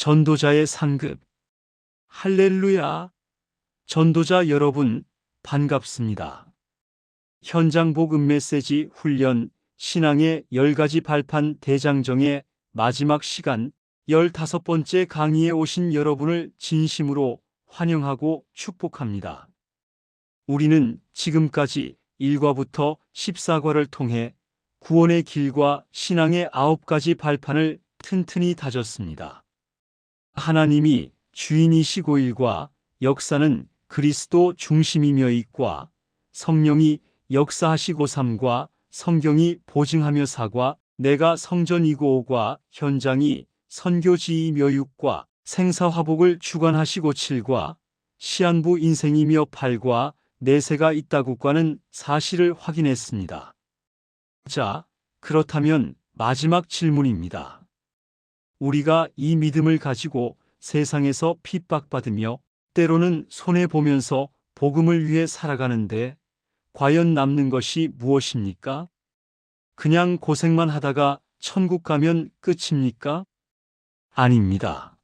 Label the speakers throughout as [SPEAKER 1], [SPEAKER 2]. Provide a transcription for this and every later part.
[SPEAKER 1] 전도자의 상급. 할렐루야! 전도자 여러분, 반갑습니다. 현장 복음 메시지 훈련 신앙의 10가지 발판 대장정의 마지막 시간 15번째 강의에 오신 여러분을 진심으로 환영하고 축복합니다. 우리는 지금까지 1과부터 14과를 통해 구원의 길과 신앙의 9가지 발판을 튼튼히 다졌습니다. 하나님이 주인이시고 1과 역사는 그리스도 중심이며 2과 성령이 역사하시고 3과 성경이 보증하며 4과 내가 성전이고 5과 현장이 선교지이며 6과 생사화복을 주관하시고 7과 시한부 인생이며 8과 내세가 있다고과는 사실을 확인했습니다. 자, 그렇다면 마지막 질문입니다. 우리가 이 믿음을 가지고 세상에서 핍박받으며 때로는 손해보면서 복음을 위해 살아가는데 과연 남는 것이 무엇입니까? 그냥 고생만 하다가 천국 가면 끝입니까? 아닙니다.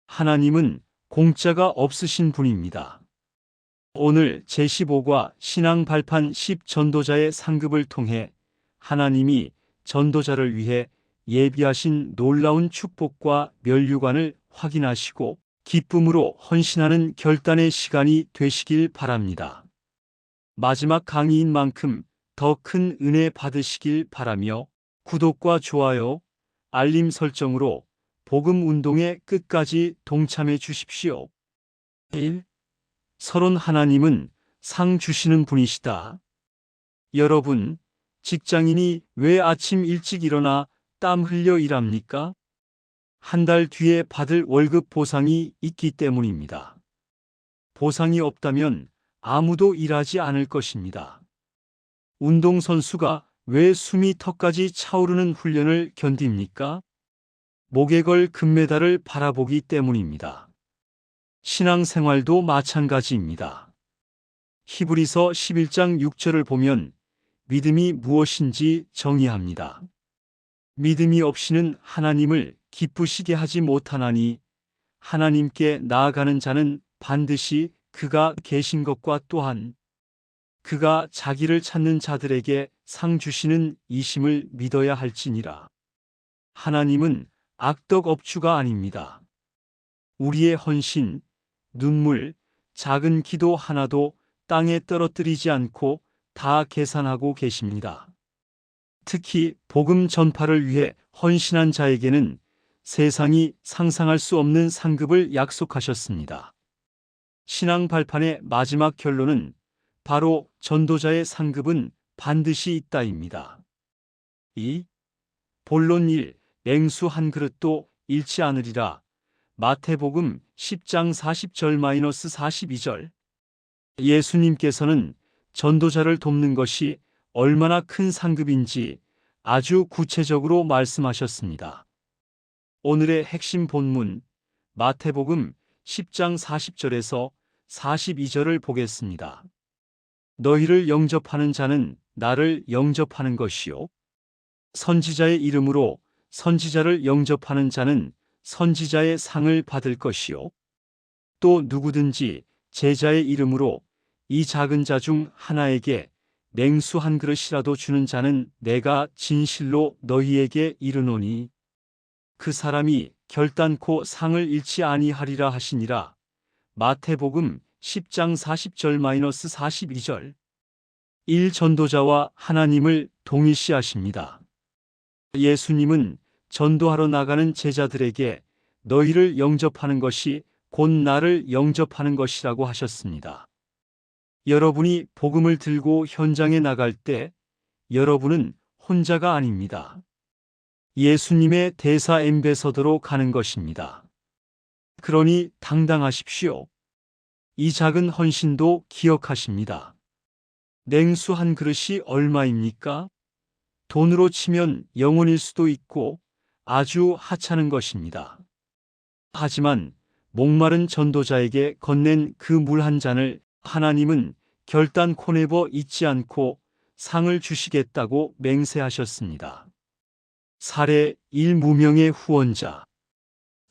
[SPEAKER 1] 하나님은 공짜가 없으신 분입니다. 오늘 제15과 신앙 발판 10 전도자의 상급을 통해 하나님이 전도자를 위해 예비하신 놀라운 축복과 면류관을 확인하시고 기쁨으로 헌신하는 결단의 시간이 되시길 바랍니다. 마지막 강의인 만큼 더 큰 은혜 받으시길 바라며 구독과 좋아요, 알림 설정으로 복음 운동의 끝까지 동참해 주십시오. 1. 서론. 하나님은 상 주시는 분이시다. 여러분, 직장인이 왜 아침 일찍 일어나 땀 흘려 일합니까? 한 달 뒤에 받을 월급 보상이 있기 때문입니다. 보상이 없다면 아무도 일하지 않을 것입니다. 운동선수가 왜 숨이 턱까지 차오르는 훈련을 견딥니까? 목에 걸 금메달을 바라보기 때문입니다. 신앙생활도 마찬가지입니다. 히브리서 11장 6절을 보면 믿음이 무엇인지 정의합니다. 믿음이 없이는 하나님을 기쁘시게 하지 못하나니 하나님께 나아가는 자는 반드시 그가 계신 것과 또한 그가 자기를 찾는 자들에게 상 주시는 이심을 믿어야 할지니라. 하나님은 악덕 업주가 아닙니다. 우리의 헌신, 눈물, 작은 기도 하나도 땅에 떨어뜨리지 않고 다 계산하고 계십니다. 특히 복음 전파를 위해 헌신한 자에게는 세상이 상상할 수 없는 상급을 약속하셨습니다. 신앙 발판의 마지막 결론은 바로 전도자의 상급은 반드시 있다입니다. 2. 본론 1. 냉수 한 그릇도 잃지 않으리라. 마태복음 10장 40절-42절. 예수님께서는 전도자를 돕는 것이 얼마나 큰 상급인지 아주 구체적으로 말씀하셨습니다. 오늘의 핵심 본문 마태복음 10장 40절에서 42절을 보겠습니다. 너희를 영접하는 자는 나를 영접하는 것이요. 선지자의 이름으로 선지자를 영접하는 자는 선지자의 상을 받을 것이요. 또 누구든지 제자의 이름으로 이 작은 자 중 하나에게 냉수 한 그릇이라도 주는 자는 내가 진실로 너희에게 이르노니 그 사람이 결단코 상을 잃지 아니하리라 하시니라. 마태복음 10장 40절-42절. 1. 전도자와 하나님을 동일시하십니다. 예수님은 전도하러 나가는 제자들에게 너희를 영접하는 것이 곧 나를 영접하는 것이라고 하셨습니다. 여러분이 복음을 들고 현장에 나갈 때 여러분은 혼자가 아닙니다. 예수님의 대사 엠베서더로 가는 것입니다. 그러니 당당하십시오. 이 작은 헌신도 기억하십니다. 냉수 한 그릇이 얼마입니까? 돈으로 치면 영원일 수도 있고 아주 하찮은 것입니다. 하지만 목마른 전도자에게 건넨 그 물 한 잔을 하나님은 결단코 내버 잊지 않고 상을 주시겠다고 맹세하셨습니다. 사례 1. 무명의 후원자.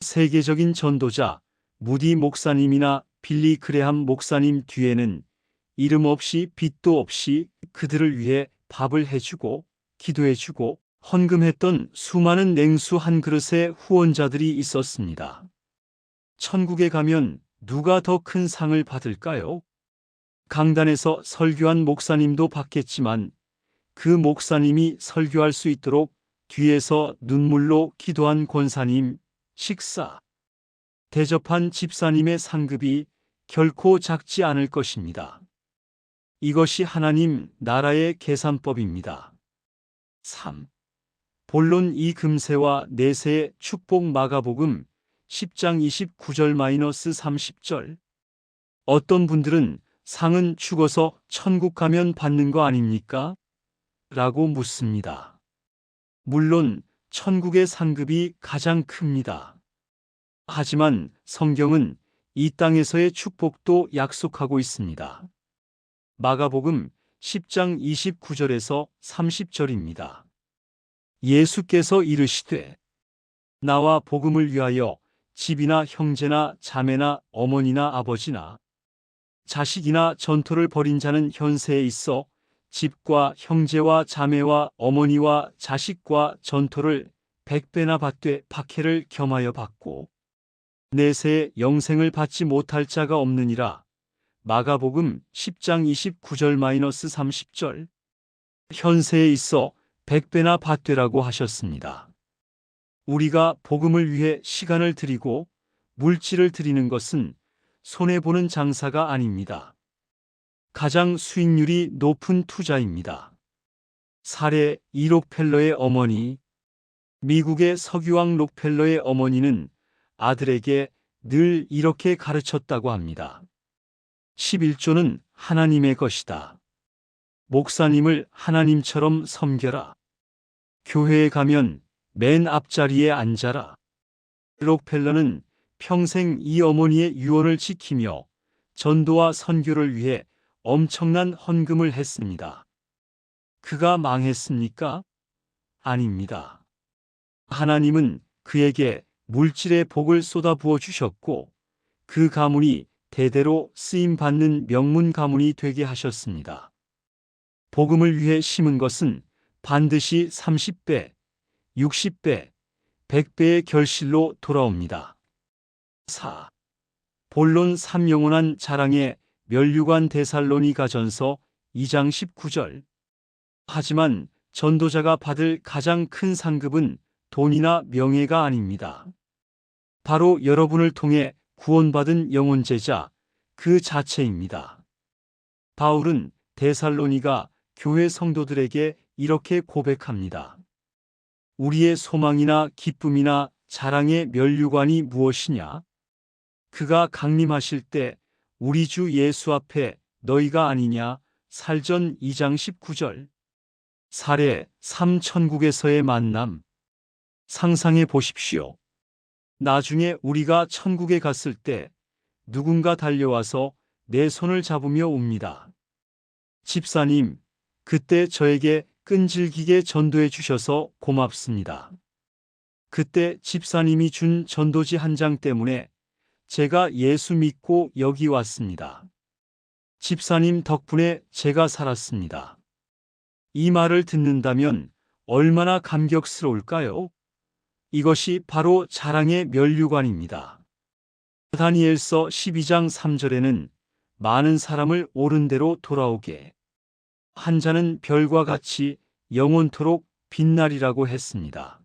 [SPEAKER 1] 세계적인 전도자 무디 목사님이나 빌리 그레함 목사님 뒤에는 이름 없이 빚도 없이 그들을 위해 밥을 해주고 기도해주고 헌금했던 수많은 냉수 한 그릇의 후원자들이 있었습니다. 천국에 가면 누가 더 큰 상을 받을까요? 강단에서 설교한 목사님도 받겠지만 그 목사님이 설교할 수 있도록 뒤에서 눈물로 기도한 권사님, 식사, 대접한 집사님의 상급이 결코 작지 않을 것입니다. 이것이 하나님 나라의 계산법입니다. 3. 본론 이 금세와 내세의 축복 마가복음 10장 29절-30절. 어떤 분들은 상은 죽어서 천국 가면 받는 거 아닙니까? 라고 묻습니다. 물론 천국의 상급이 가장 큽니다. 하지만 성경은 이 땅에서의 축복도 약속하고 있습니다. 마가복음 10장 29절에서 30절입니다. 예수께서 이르시되 나와 복음을 위하여 집이나 형제나 자매나 어머니나 아버지나 자식이나 전토를 벌인 자는 현세에 있어 집과 형제와 자매와 어머니와 자식과 전토를 100배나 받되 박해를 겸하여 받고 내세에 영생을 받지 못할 자가 없느니라. 마가복음 10장 29절-30절. 현세에 있어 100배나 받되라고 하셨습니다. 우리가 복음을 위해 시간을 드리고 물질을 드리는 것은 손해보는 장사가 아닙니다. 가장 수익률이 높은 투자입니다. 사례 이 록펠러의 어머니. 미국의 석유왕 록펠러의 어머니는 아들에게 늘 이렇게 가르쳤다고 합니다. 11조는 하나님의 것이다. 목사님을 하나님처럼 섬겨라. 교회에 가면 맨 앞자리에 앉아라. 록펠러는 평생 이 어머니의 유언을 지키며 전도와 선교를 위해 엄청난 헌금을 했습니다. 그가 망했습니까? 아닙니다. 하나님은 그에게 물질의 복을 쏟아부어 주셨고 그 가문이 대대로 쓰임받는 명문 가문이 되게 하셨습니다. 복음을 위해 심은 것은 반드시 30배, 60배, 100배의 결실로 돌아옵니다. 4. 본론 3. 영원한 자랑의 면류관 데살로니가전서 2장 19절. 하지만 전도자가 받을 가장 큰 상급은 돈이나 명예가 아닙니다. 바로 여러분을 통해 구원받은 영혼제자 그 자체입니다. 바울은 데살로니가 교회 성도들에게 이렇게 고백합니다. 우리의 소망이나 기쁨이나 자랑의 면류관이 무엇이냐? 그가 강림하실 때 우리 주 예수 앞에 너희가 아니냐? 살전 2장 19절. 사례 3. 천국에서의 만남. 상상해 보십시오. 나중에 우리가 천국에 갔을 때 누군가 달려와서 내 손을 잡으며 웁니다. 집사님, 그때 저에게 끈질기게 전도해 주셔서 고맙습니다. 그때 집사님이 준 전도지 한 장 때문에 제가 예수 믿고 여기 왔습니다. 집사님 덕분에 제가 살았습니다. 이 말을 듣는다면 얼마나 감격스러울까요? 이것이 바로 자랑의 면류관입니다. 다니엘서 12장 3절에는 많은 사람을 옳은 대로 돌아오게 한 자는 별과 같이 영원토록 빛나리라고 했습니다.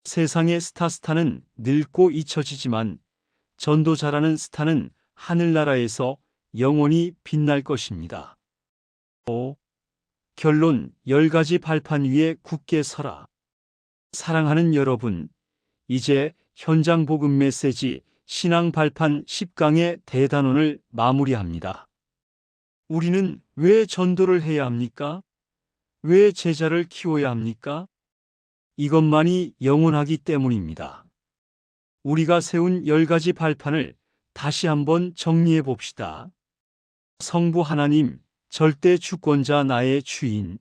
[SPEAKER 1] 세상의 스타는 늙고 잊혀지지만 전도자라는 스타는 하늘나라에서 영원히 빛날 것입니다. 5. 결론 10가지 발판 위에 굳게 서라. 사랑하는 여러분, 이제 현장 복음 메시지 신앙 발판 10강의 대단원을 마무리합니다. 우리는 왜 전도를 해야 합니까? 왜 제자를 키워야 합니까? 이것만이 영원하기 때문입니다. 우리가 세운 10가지 발판을 다시 한번 정리해 봅시다. 성부 하나님, 절대 주권자 나의 주인.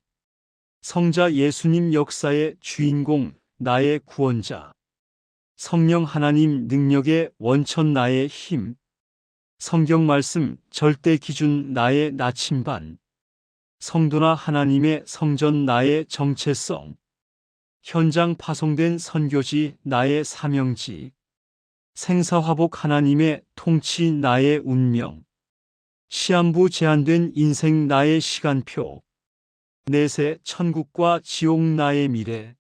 [SPEAKER 1] 성자 예수님 역사의 주인공, 나의 구원자. 성령 하나님 능력의 원천 나의 힘, 성경 말씀 절대 기준 나의 나침반, 성도나 하나님의 성전 나의 정체성, 현장 파송된 선교지 나의 사명지, 생사화복 하나님의 통치 나의 운명, 시한부 제한된 인생 나의 시간표, 내세 천국과 지옥 나의 미래,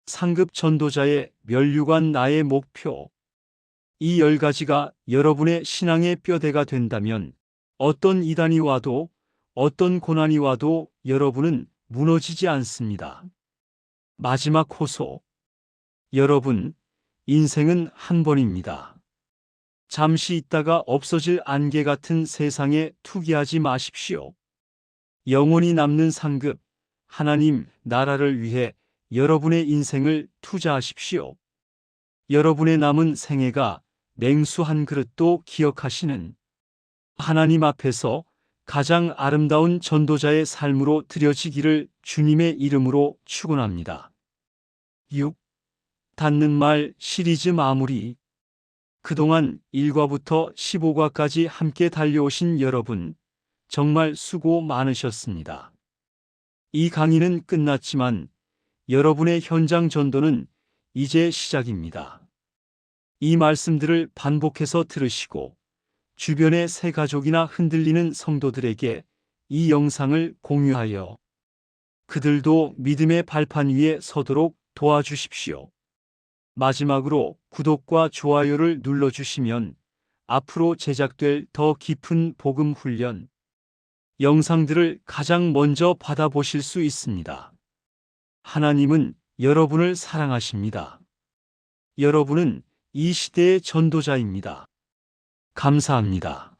[SPEAKER 1] 상급 전도자의 면류관 나의 목표. 이 10가지가 여러분의 신앙의 뼈대가 된다면 어떤 이단이 와도 어떤 고난이 와도 여러분은 무너지지 않습니다. 마지막 호소. 여러분, 인생은 한 번입니다. 잠시 있다가 없어질 안개 같은 세상에 투기하지 마십시오. 영원히 남는 상급, 하나님 나라를 위해 여러분의 인생을 투자하십시오. 여러분의 남은 생애가 냉수 한 그릇도 기억하시는 하나님 앞에서 가장 아름다운 전도자의 삶으로 드려지기를 주님의 이름으로 축원합니다. 6. 닿는 말 시리즈 마무리. 그동안 1과부터 15과까지 함께 달려오신 여러분, 정말 수고 많으셨습니다. 이 강의는 끝났지만 여러분의 현장 전도는 이제 시작입니다. 이 말씀들을 반복해서 들으시고 주변의 새 가족이나 흔들리는 성도들에게 이 영상을 공유하여 그들도 믿음의 발판 위에 서도록 도와주십시오. 마지막으로 구독과 좋아요를 눌러주시면 앞으로 제작될 더 깊은 복음 훈련 영상들을 가장 먼저 받아보실 수 있습니다. 하나님은 여러분을 사랑하십니다. 여러분은 이 시대의 전도자입니다. 감사합니다.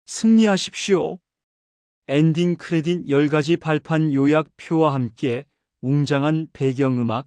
[SPEAKER 1] 승리하십시오. 엔딩 크레딧 10가지 발판 요약 표와 함께 웅장한 배경음악